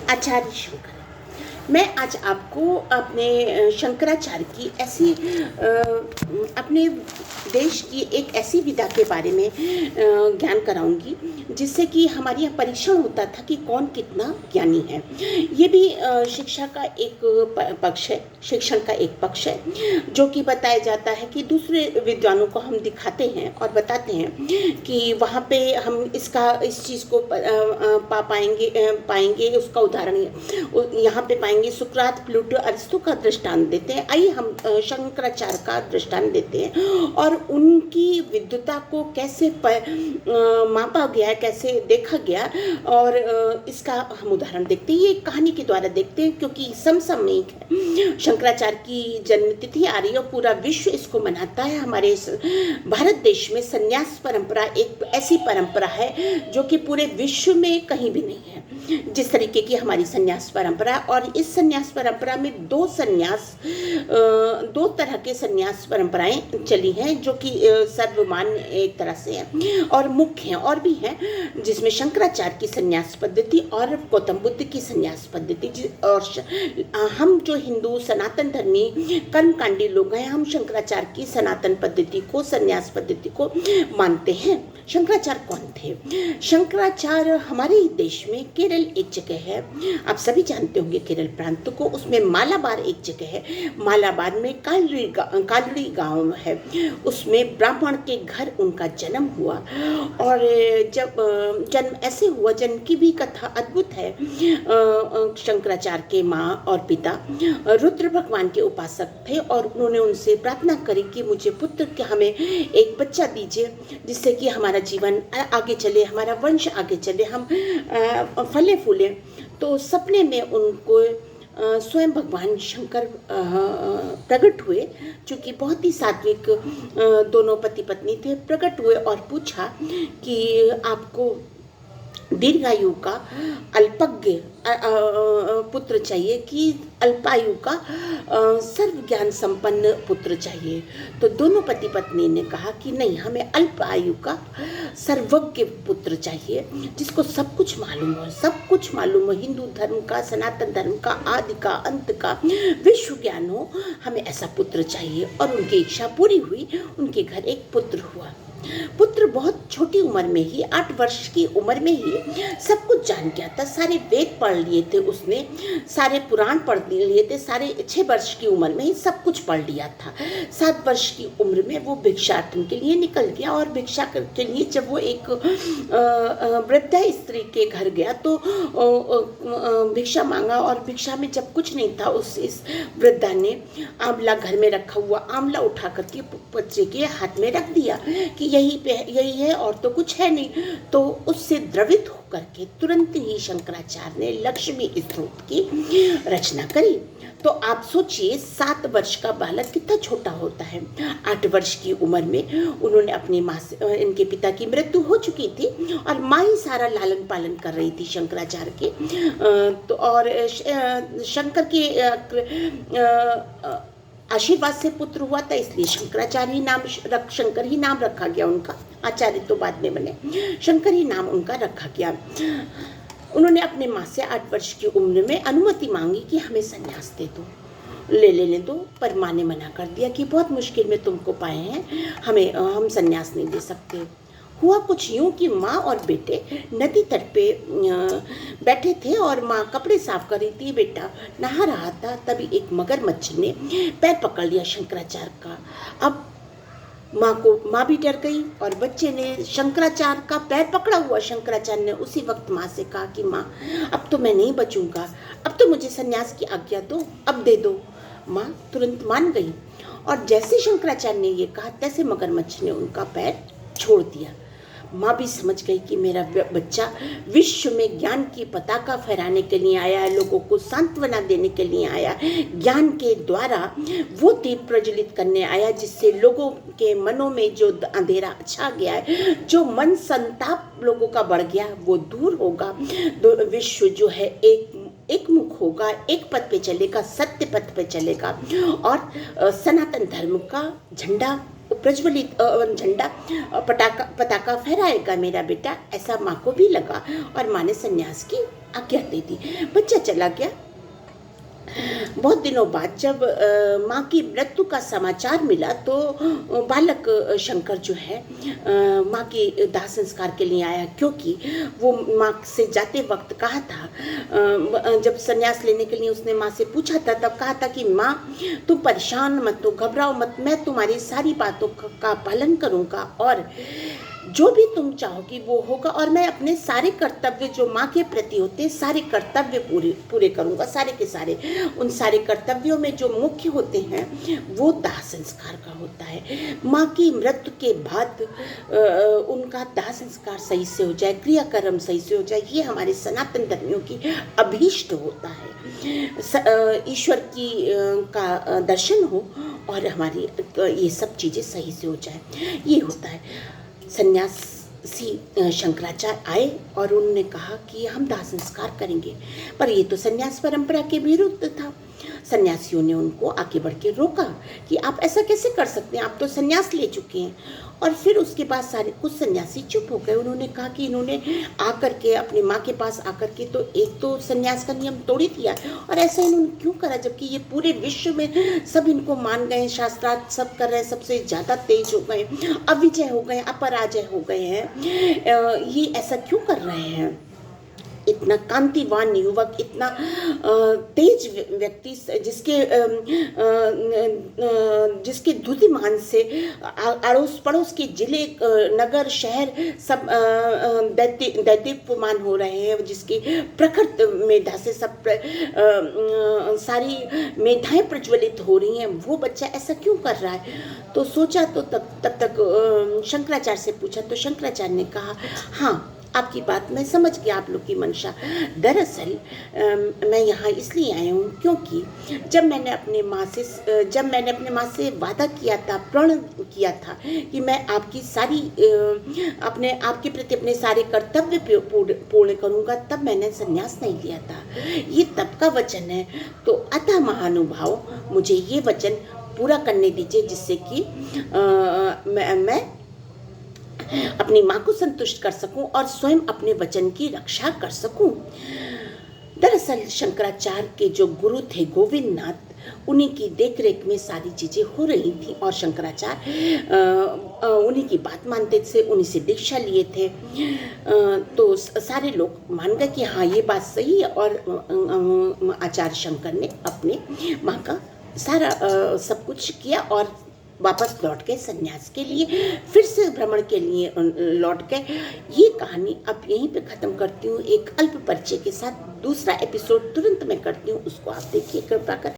आचार्य शंकर। मैं आज आपको अपने शंकराचार्य की ऐसी अपने देश की एक ऐसी विधा के बारे में ज्ञान कराऊंगी जिससे कि हमारे यहाँ परीक्षण होता था कि कौन कितना ज्ञानी है। ये भी शिक्षा का एक पक्ष है, शिक्षण का एक पक्ष है, जो कि बताया जाता है कि दूसरे विद्वानों को हम दिखाते हैं और बताते हैं कि वहाँ पे हम इस चीज़ को पाएंगे उसका उदाहरण यहाँ पे पाएंगे। सुकरात, प्लूटो, अरिस्टो का दृष्टांत देते हैं। आइए हम शंकराचार्य का दृष्टांत देते हैं और उनकी विद्वता को कैसे मापा गया, कैसे देखा गया, और इसका हम उदाहरण देखते हैं। ये कहानी के द्वारा देखते हैं क्योंकि समसामयिक है। शंकराचार्य की जन्म तिथि आ रही है और पूरा विश्व इसको मनाता है। हमारे भारत देश में संन्यास परंपरा एक ऐसी परंपरा है जो कि पूरे विश्व में कहीं भी नहीं है जिस तरीके की हमारी संन्यास परंपरा। और इस संन्यास परंपरा में दो तरह के संन्यास परंपराएं चली हैं जो कि सर्वमान्य एक तरह से है और मुख्य हैं, और भी हैं, जिसमें शंकराचार्य की संन्यास पद्धति और गौतम बुद्ध की संन्यास पद्धति। और हम जो हिंदू सनातन धर्मी कर्मकांडी लोग हैं, हम शंकराचार्य की सनातन पद्धति को, संन्यास पद्धति को मानते हैं। शंकराचार्य कौन थे? शंकराचार्य हमारे देश में केरल एक जगह है, आप सभी जानते होंगे केरल प्रांत को। उसमें मालाबार एक जगह है, मालाबार में कालड़ी गांव है। उसमें ब्राह्मण के घर उनका जन्म हुआ और जब जन्म ऐसे हुआ, जन्म की भी कथा अद्भुत है। शंकराचार्य के माँ और पिता रुद्र भगवान के उपासक थे और उन्होंने उनसे प्रार्थना करी कि मुझे पुत्र के, हमें एक बच्चा दीजिए जिससे कि हमारा जीवन आगे चले, हमारा वंश आगे चले, हम फले फूले। तो सपने में उनको स्वयं भगवान शंकर प्रकट हुए, चूँकि बहुत ही सात्विक दोनों पति पत्नी थे। प्रकट हुए और पूछा कि आपको दीर्घायु का अल्पज्ञ पुत्र चाहिए कि अल्पायु का सर्व ज्ञान संपन्न पुत्र चाहिए? तो दोनों पति पत्नी ने कहा कि नहीं, हमें अल्पायु का सर्वज्ञ पुत्र चाहिए जिसको सब कुछ मालूम हो, सब कुछ मालूम हो, हिंदू धर्म का, सनातन धर्म का, आदि का, अंत का, विश्व ज्ञान हो, हमें ऐसा पुत्र चाहिए। और उनकी इच्छा पूरी हुई, उनके घर एक पुत्र हुआ। पुत्र बहुत छोटी उम्र में ही, 8 वर्ष की उम्र में ही सब कुछ जान गया था। सारे वेद पढ़ लिए थे उसने, सारे पुराण पढ़ लिए थे, सारे 6 वर्ष की उम्र में ही सब कुछ पढ़ लिया था। 7 वर्ष की उम्र में वो भिक्षाटन के लिए निकल गया और भिक्षा के लिए जब वो एक वृद्धा स्त्री के घर गया तो भिक्षा मांगा और भिक्षा में जब कुछ नहीं था, इस वृद्धा ने आंवला, घर में रखा हुआ आंवला उठा करके बच्चे के हाथ में रख दिया कि यही है और तो कुछ है नहीं। तो उससे द्रवित होकर के तुरंत ही शंकराचार्य ने लक्ष्मी स्तोत्र की रचना करी। तो आप सोचिए 7 वर्ष का बालक कितना छोटा होता है। 8 वर्ष की उम्र में उन्होंने अपनी माँ से, इनके पिता की मृत्यु हो चुकी थी और माँ ही सारा लालन पालन कर रही थी शंकराचार्य के। तो और शंकर के आशीर्वाद से पुत्र हुआ था, इसलिए शंकर ही नाम रखा गया उनका। आचार्य तो बाद में बने, शंकर ही नाम उनका रखा गया। उन्होंने अपने माँ से 8 वर्ष की उम्र में अनुमति मांगी कि हमें संन्यास दे दो, लेने दो, पर माँ ने मना कर दिया कि बहुत मुश्किल में तुमको पाए हैं, हम संन्यास नहीं दे सकते। हुआ कुछ यूँ कि माँ और बेटे नदी तट पे बैठे थे और माँ कपड़े साफ कर रही थी, बेटा नहा रहा था। तभी एक मगरमच्छ ने पैर पकड़ लिया शंकराचार्य का। अब माँ भी डर गई और बच्चे ने शंकराचार्य का पैर पकड़ा हुआ। शंकराचार्य ने उसी वक्त माँ से कहा कि माँ, अब तो मैं नहीं बचूंगा, अब तो मुझे संन्यास की आज्ञा दो, अब दे दो। माँ तुरंत मान गई और जैसे शंकराचार्य ने ये कहा तैसे मगरमच्छ ने उनका पैर छोड़ दिया। माँ भी समझ गई कि मेरा बच्चा विश्व में ज्ञान की पताका फहराने के लिए आया है, लोगों को सांत्वना देने के लिए आया, ज्ञान के द्वारा वो दीप प्रज्वलित करने आया जिससे लोगों के मनों में जो अंधेरा छा गया है, जो मन संताप लोगों का बढ़ गया, वो दूर होगा। विश्व जो है एक मुख होगा, एक पथ पे चलेगा, सत्य पथ पे चलेगा और सनातन धर्म का झंडा प्रज्वलित झंडा पताका फहराएगा मेरा बेटा। ऐसा माँ को भी लगा और माँ ने संन्यास की आज्ञा दे दी। बच्चा चला गया। बहुत दिनों बाद जब माँ की मृत्यु का समाचार मिला तो बालक शंकर जो है माँ के दाह संस्कार के लिए आया, क्योंकि वो माँ से जाते वक्त कहा था, जब संन्यास लेने के लिए उसने माँ से पूछा था तब कहा था कि माँ तुम परेशान मत हो, घबराओ मत, मैं तुम्हारी सारी बातों का पालन करूँगा और जो भी तुम चाहोगी वो होगा, और मैं अपने सारे कर्तव्य जो माँ के प्रति होते हैं सारे कर्तव्य पूरे करूँगा, सारे के सारे। उन सारे कर्तव्यों में जो मुख्य होते हैं वो दाह संस्कार का होता है। माँ की मृत्यु के बाद उनका दाह संस्कार सही से हो जाए, क्रियाक्रम सही से हो जाए, ये हमारे सनातन धर्मियों की अभीष्ट होता है। ईश्वर की का दर्शन हो और हमारी ये सब चीज़ें सही से हो जाए, ये होता है। सन्यासी शंकराचार्य आए और उन्होंने कहा कि हम दाह संस्कार करेंगे, पर ये तो सन्यास परंपरा के विरुद्ध था। सन्यासियों ने उनको आगे बढ़ के रोका कि आप ऐसा कैसे कर सकते हैं, आप तो सन्यास ले चुके हैं। और फिर उसके बाद सारे कुछ सन्यासी चुप हो गए। उन्होंने कहा कि इन्होंने आकर के अपनी माँ के पास आकर के तो एक तो सन्यास का नियम तोड़ ही दिया, और ऐसा इन्होंने क्यों करा, जबकि ये पूरे विश्व में सब इनको मान गए, शास्त्रार्थ सब कर रहे हैं, सबसे ज़्यादा तेज हो गए, अविजय हो गए, अपराजय हो गए हैं, ये ऐसा क्यों कर रहे हैं। इतना कांतिवान युवक, इतना तेज व्यक्ति, जिसके द्युतिमान से अड़ोस पड़ोस के जिले, नगर, शहर सब दैदीप्यमान हो रहे हैं, जिसकी प्रखर मेधा से सब सारी मेधाएं प्रज्वलित हो रही हैं, वो बच्चा ऐसा क्यों कर रहा है। तो सोचा, तो तब तक शंकराचार्य से पूछा, तो शंकराचार्य ने कहा, हाँ आपकी बात मैं समझ गया, आप लोग की मंशा। दरअसल मैं यहाँ इसलिए आया हूँ क्योंकि जब मैंने अपने माँ से वादा किया था, प्रण किया था कि मैं आपकी सारी आपके प्रति अपने सारे कर्तव्य पूर्ण करूँगा, तब मैंने संन्यास नहीं लिया था। ये तब का वचन है। तो अतः महानुभाव, मुझे ये वचन पूरा करने दीजिए, जिससे कि मैं अपनी माँ को संतुष्ट कर सकूं और स्वयं अपने वचन की रक्षा कर सकूं। दरअसल शंकराचार्य के जो गुरु थे गोविंद नाथ, उन्हीं की देखरेख में सारी चीज़ें हो रही थी, और शंकराचार्य उन्हीं की बात मानते थे, उन्हीं से दीक्षा लिए थे। तो सारे लोग मान गए कि हाँ ये बात सही है, और आचार्य शंकर ने अपने माँ का सारा सब कुछ किया और वापस लौट गए संन्यास के लिए, फिर से भ्रमण के लिए लौट गए। ये कहानी अब यहीं पे ख़त्म करती हूँ, एक अल्प परिचय के साथ। दूसरा एपिसोड तुरंत मैं करती हूँ, उसको आप देखिए कृपा कर।